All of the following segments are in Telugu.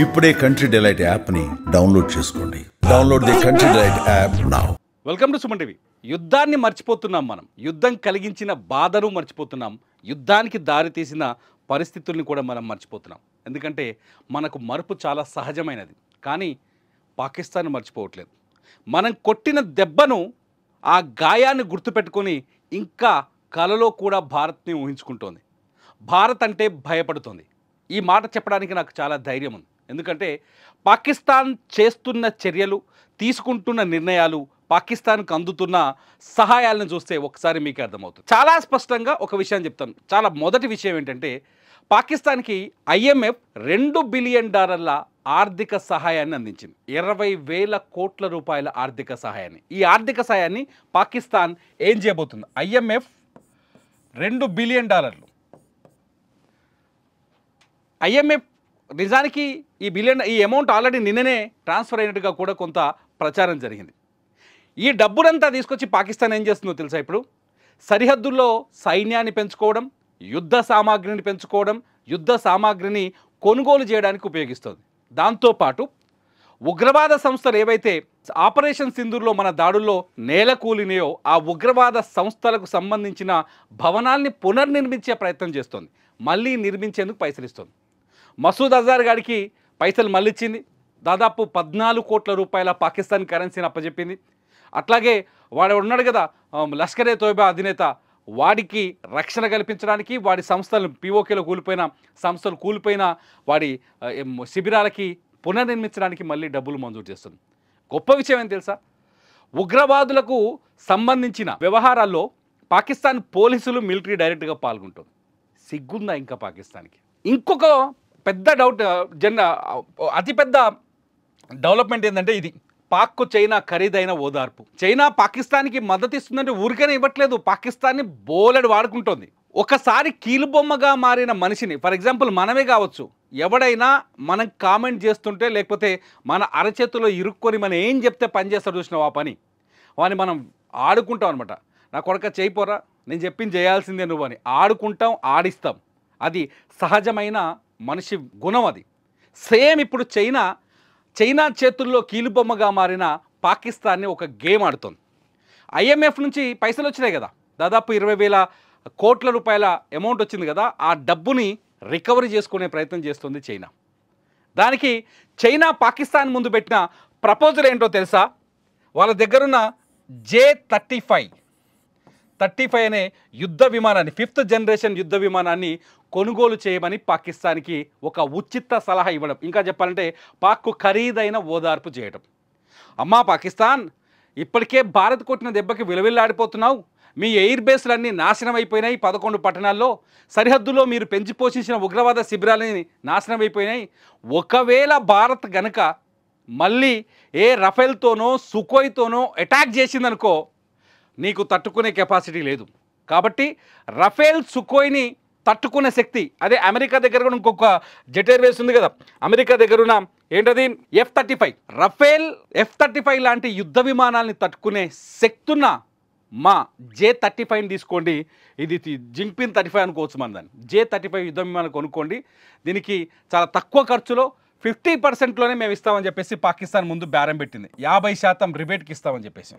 ఇప్పుడే కంట్రీ డిలైట్ యాప్ని డౌన్లోడ్ చేసుకోండి. Download the country delight app now. Welcome to Suman TV. యుద్ధాన్ని మర్చిపోతున్నాం మనం. యుద్ధం కలిగించిన బాధను మర్చిపోతున్నాం. యుద్ధానికి దారి తీసిన పరిస్థితుల్ని కూడా మనం మర్చిపోతున్నాం. ఎందుకంటే మనకు మరుపు చాలా సహజమైనది. కానీ పాకిస్తాన్ మర్చిపోవట్లేదు. మనం కొట్టిన దెబ్బను, ఆ గాయాన్ని గుర్తుపెట్టుకొని ఇంకా కలలో కూడా భారత్ని ఊహించుకుంటోంది. భారత్ అంటే భయపడుతుంది. ఈ మాట చెప్పడానికి నాకు చాలా ధైర్యం ఉంది. ఎందుకంటే పాకిస్తాన్ చేస్తున్న చర్యలు, తీసుకుంటున్న నిర్ణయాలు, పాకిస్తాన్కు అందుతున్న సహాయాలను చూస్తే ఒకసారి మీకు అర్థమవుతుంది. చాలా స్పష్టంగా ఒక విషయం చెప్తాను. చాలా మొదటి విషయం ఏంటంటే పాకిస్తాన్కి IMF $2 బిలియన్ ఆర్థిక సహాయాన్ని అందించింది. 20,000 కోట్ల రూపాయల ఆర్థిక సహాయాన్ని. ఈ ఆర్థిక సహాయాన్ని పాకిస్తాన్ ఏం చేయబోతుంది? IMF $2 billion. IMF నిజానికి ఈ అమౌంట్ ఆల్రెడీ నిన్ననే ట్రాన్స్ఫర్ అయినట్టుగా కూడా కొంత ప్రచారం జరిగింది. ఈ డబ్బునంతా తీసుకొచ్చి పాకిస్తాన్ ఏం చేస్తుందో తెలుసా? ఇప్పుడు సరిహద్దుల్లో సైన్యాన్ని పెంచుకోవడం, యుద్ధ సామాగ్రిని పెంచుకోవడం, యుద్ధ సామాగ్రిని కొనుగోలు చేయడానికి ఉపయోగిస్తుంది. దాంతోపాటు ఉగ్రవాద సంస్థలు ఏవైతే ఆపరేషన్ సింధూర్లో మన దాడుల్లో నేలకూలినాయో ఆ ఉగ్రవాద సంస్థలకు సంబంధించిన భవనాల్ని పునర్నిర్మించే ప్రయత్నం చేస్తుంది. మళ్ళీ నిర్మించేందుకు పైసలు ఇస్తుంది. మసూద్ అజార్ గారికి పైసలు మళ్ళీ ఇచ్చింది. దాదాపు 14 కోట్ల రూపాయల పాకిస్తాన్ కరెన్సీని అప్పచెప్పింది. అట్లాగే వాడు ఉన్నాడు కదా, లష్కరే తోయిబా అధినేత, వాడికి రక్షణ కల్పించడానికి, వాడి సంస్థలు POKలో కూలిపోయిన సంస్థలు కూలిపోయిన వాడి శిబిరాలకి పునర్నిర్మించడానికి మళ్ళీ డబ్బులు మంజూరు చేస్తుంది. గొప్ప విషయం ఏం తెలుసా? ఉగ్రవాదులకు సంబంధించిన వ్యవహారాల్లో పాకిస్తాన్ పోలీసులు, మిలిటరీ డైరెక్ట్గా పాల్గొంటుంది. సిగ్గుందా ఇంకా పాకిస్తాన్కి? ఇంకొక పెద్ద డౌట్, అతిపెద్ద డెవలప్మెంట్ ఏంటంటే ఇది పాక్కు చైనా ఖరీదైన ఓదార్పు. చైనా పాకిస్తాన్కి మద్దతు ఇస్తుందంటే ఊరికనే ఇవ్వట్లేదు, పాకిస్తాన్ని బోలెడు వాడుకుంటోంది. ఒకసారి కీలుబొమ్మగా మారిన మనిషిని, ఫర్ ఎగ్జాంపుల్ మనమే కావచ్చు, ఎవడైనా మనం కామెంట్ చేస్తుంటే లేకపోతే మన అరచేతిలో ఇరుక్కొని మనం ఏం చెప్తే పని చేస్తాడు చూసినావు, ఆ పని వాని మనం ఆడుకుంటాం అనమాట. నా కొడుక చేయిపోరా, నేను చెప్పింది చేయాల్సిందే నువ్వు అని ఆడుకుంటాం, ఆడిస్తాం. అది సహజమైన మనిషి గుణం. అది సేమ్ ఇప్పుడు చైనా చేతుల్లో కీలుబొమ్మగా మారిన పాకిస్తాన్ని ఒక గేమ్ ఆడుతుంది. IMF నుంచి పైసలు వచ్చినాయి కదా, దాదాపు 20,000 కోట్ల రూపాయల అమౌంట్ వచ్చింది కదా, ఆ డబ్బుని రికవరీ చేసుకునే ప్రయత్నం చేస్తుంది చైనా. దానికి చైనా పాకిస్తాన్ ముందు పెట్టిన ప్రపోజల్ ఏంటో తెలుసా? వాళ్ళ దగ్గరున్న J-35 అనే యుద్ధ విమానాన్ని, 5th జనరేషన్ యుద్ధ విమానాన్ని కొనుగోలు చేయమని పాకిస్తాన్కి ఒక ఉచిత సలహా ఇవ్వడం. ఇంకా చెప్పాలంటే పాక్కు ఖరీదైన ఓదార్పు చేయడం. అమ్మా పాకిస్తాన్, ఇప్పటికే భారత్ కొట్టిన దెబ్బకి విలవిల్లాడిపోతున్నావు. మీ ఎయిర్ బేస్లన్నీ నాశనం అయిపోయినాయి. 11 పట్టణాల్లో సరిహద్దులో మీరు పెంచి పోషించిన ఉగ్రవాద శిబిరాలని నాశనం అయిపోయినాయి. ఒకవేళ భారత్ గనక మళ్ళీ ఏ రఫేల్తోనో సుఖోయ్తోనో అటాక్ చేసిందనుకో, నీకు తట్టుకునే కెపాసిటీ లేదు. కాబట్టి రఫేల్, సుఖోయ్ని తట్టుకునే శక్తి, అదే అమెరికా దగ్గర కూడా ఇంకొక జెట్ ఎయిర్వేస్ ఉంది కదా, అమెరికా దగ్గర ఉన్న ఏంటది F-35, రఫేల్ F-35 లాంటి యుద్ధ విమానాలని తట్టుకునే శక్తున్న మా J-35ని తీసుకోండి. ఇది జింగ్పిన్ 35 అనుకోవచ్చు. మన దాన్ని J-35 యుద్ధ విమానం కొనుక్కోండి. దీనికి చాలా తక్కువ ఖర్చులో 50%లోనే మేము ఇస్తామని చెప్పేసి పాకిస్తాన్ ముందు బేరం పెట్టింది. 50% రిబేట్కి ఇస్తామని చెప్పేసి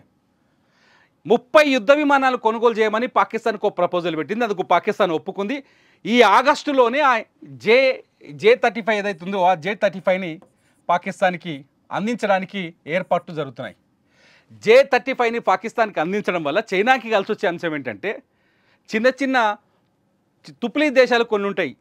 30 యుద్ధ విమానాలు కొనుగోలు చేయమని పాకిస్తాన్కు ఒక ప్రపోజల్ పెట్టింది. అందుకు పాకిస్తాన్ ఒప్పుకుంది. ఈ ఆగస్టులోనే ఆ J-35 ఏదైతే ఉందో ఆ J-35ని పాకిస్తాన్కి అందించడానికి ఏర్పాట్లు జరుగుతున్నాయి. J-35ని పాకిస్తాన్కి అందించడం వల్ల చైనాకి కలిసి వచ్చే అంశం ఏంటంటే, చిన్న చిన్న తుప్లీ దేశాలు కొన్ని ఉంటాయి,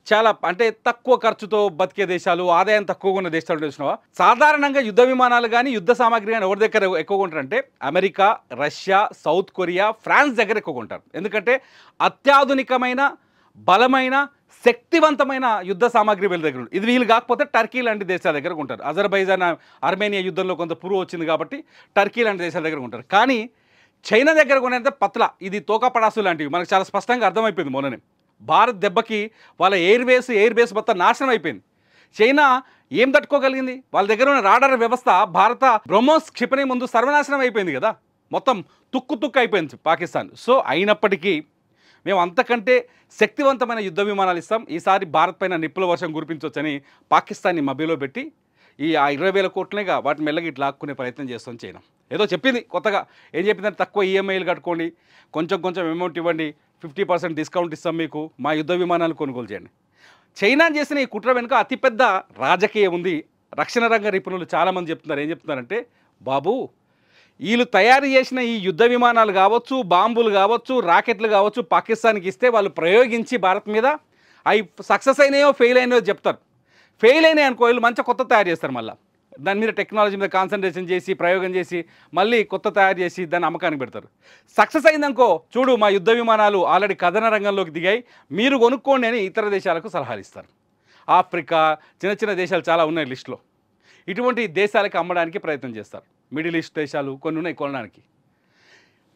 చాలా అంటే తక్కువ ఖర్చుతో బతికే దేశాలు, ఆదాయం తక్కువగా ఉన్న దేశాలు చూసినావా, సాధారణంగా యుద్ధ విమానాలు కానీ యుద్ధ సామాగ్రి కానీ ఎవరి దగ్గర ఎక్కువగా ఉంటారంటే America, Russia, South Korea, France దగ్గర ఎక్కువగా ఉంటారు. ఎందుకంటే అత్యాధునికమైన, బలమైన, శక్తివంతమైన యుద్ధ సామాగ్రి వీళ్ళ దగ్గర ఉంటుంది. ఇది వీళ్ళు కాకపోతే టర్కీ లాంటి దేశాల దగ్గర ఉంటారు. అజర్బైజాన్, ఆర్మేనియా యుద్ధంలో కొంత పురుగు వచ్చింది కాబట్టి టర్కీ లాంటి దేశాల దగ్గర ఉంటారు. కానీ చైనా దగ్గర కొనేంత పత్ల, ఇది తోకపడాసు లాంటివి మనకు చాలా స్పష్టంగా అర్థమైపోయింది. మొన్ననే భారత్ దెబ్బకి వాళ్ళ ఎయిర్ బేస్ మొత్తం నాశనం అయిపోయింది. చైనా ఏం తట్టుకోగలిగింది? వాళ్ళ దగ్గర ఉన్న రాడార్ వ్యవస్థ భారత బ్రహ్మోస్ క్షిపణి ముందు సర్వనాశనం అయిపోయింది కదా, మొత్తం తుక్కు అయిపోయింది పాకిస్తాన్. సో అయినప్పటికీ మేము అంతకంటే శక్తివంతమైన యుద్ధ విమానాలు ఇస్తాం, ఈసారి భారత్ పైన నిప్పుల వర్షం కురిపించవచ్చని పాకిస్తాన్ని మభ్యలో పెట్టి ఈ 20,000 కోట్లనేగా వాటిని మెల్లగా ఇట్లా లాక్కునే ప్రయత్నం చేస్తాం చైనా. ఏదో చెప్పింది కొత్తగా, ఏం చెప్పిందంటే తక్కువ ఈఎంఐలు కట్టుకోండి, కొంచెం అమౌంట్ ఇవ్వండి, 50% డిస్కౌంట్ ఇస్తాం మీకు, మా యుద్ధ విమానాలు కొనుగోలు చేయండి. చైనా చేసిన ఈ కుట్ర వెనుక అతిపెద్ద రాజకీయం ఉంది. రక్షణ రంగ నిపుణులు చాలామంది చెప్తున్నారు. ఏం చెప్తున్నారంటే, బాబు వీళ్ళు తయారు చేసిన ఈ యుద్ధ విమానాలు కావచ్చు, బాంబులు కావచ్చు, రాకెట్లు కావచ్చు, పాకిస్తాన్కి ఇస్తే వాళ్ళు ప్రయోగించి భారత్ మీద అవి సక్సెస్ అయినాయో ఫెయిల్ అయినాయో చెప్తారు. ఫెయిల్ అయినాయి అనుకో వీళ్ళు మంచిగా కొత్త తయారు చేస్తారు, మళ్ళీ దాని మీద టెక్నాలజీ మీద కాన్సన్ట్రేషన్ చేసి ప్రయోగం చేసి మళ్ళీ కొత్త తయారు చేసి దాన్ని అమ్మకానికి పెడతారు. సక్సెస్ అయిందనుకో, చూడు మా యుద్ధ విమానాలు ఆల్రెడీ కథన రంగంలోకి దిగాయి, మీరు కొనుక్కోండి అని ఇతర దేశాలకు సలహాలు ఇస్తారు. ఆఫ్రికా చిన్న దేశాలు చాలా ఉన్నాయి లిస్టులో, ఇటువంటి దేశాలకు అమ్మడానికి ప్రయత్నం చేస్తారు. మిడిల్ ఈస్ట్ దేశాలు కొన్ని ఉన్నాయి కొనడానికి.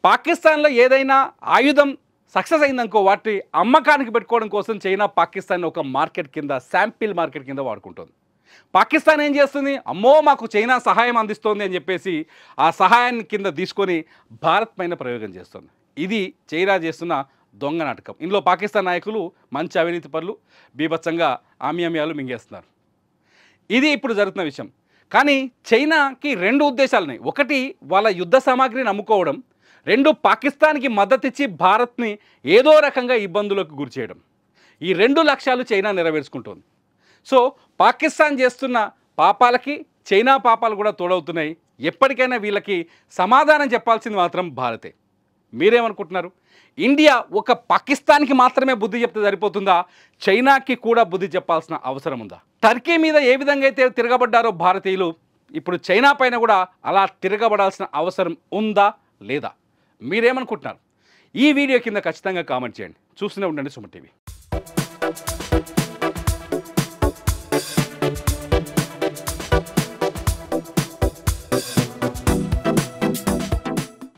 పాకిస్తాన్లో ఏదైనా ఆయుధం సక్సెస్ అయిందనుకో వాటి అమ్మకానికి పెట్టుకోవడం కోసం చైనా పాకిస్తాన్ ఒక మార్కెట్ కింద, శాంపిల్ మార్కెట్ కింద వాడుకుంటుంది. పాకిస్తాన్ ఏం చేస్తుంది, అమ్మో మాకు చైనా సహాయం అందిస్తోంది అని చెప్పేసి ఆ సహాయాన్ని కింద తీసుకొని భారత్ పైన ప్రయోగం చేస్తుంది. ఇది చైనా చేస్తున్న దొంగ నాటకం. ఇందులో పాకిస్తాన్ నాయకులు మంచి అవినీతి పరులు, బీభత్సంగా ఆమ్యామ్యాలు మింగేస్తున్నారు. ఇది ఇప్పుడు జరుగుతున్న విషయం. కానీ చైనాకి 2 ఉద్దేశాలు ఉన్నాయి. ఒకటి వాళ్ళ యుద్ధ సామాగ్రిని అమ్ముకోవడం, 2 పాకిస్తాన్కి మద్దతు ఇచ్చి భారత్ని ఏదో రకంగా ఇబ్బందులకు గురి చేయడం. ఈ 2 లక్ష్యాలు చైనా నెరవేర్చుకుంటుంది. సో పాకిస్తాన్ చేస్తున్న పాపాలకి చైనా పాపాలు కూడా తోడవుతున్నాయి. ఎప్పటికైనా వీళ్ళకి సమాధానం చెప్పాల్సింది మాత్రం భారతే. మీరేమనుకుంటున్నారు? ఇండియా ఒక పాకిస్తాన్కి మాత్రమే బుద్ధి చెప్తే సరిపోతుందా? చైనాకి కూడా బుద్ధి చెప్పాల్సిన అవసరం ఉందా? టర్కీ మీద ఏ విధంగా అయితే తిరగబడ్డారో భారతీయులు, ఇప్పుడు చైనా పైన కూడా అలా తిరగబడాల్సిన అవసరం ఉందా లేదా? మీరేమనుకుంటున్నారు? ఈ వీడియో కింద ఖచ్చితంగా కామెంట్ చేయండి. చూస్తూనే ఉండండి సుమన్ టీవీ.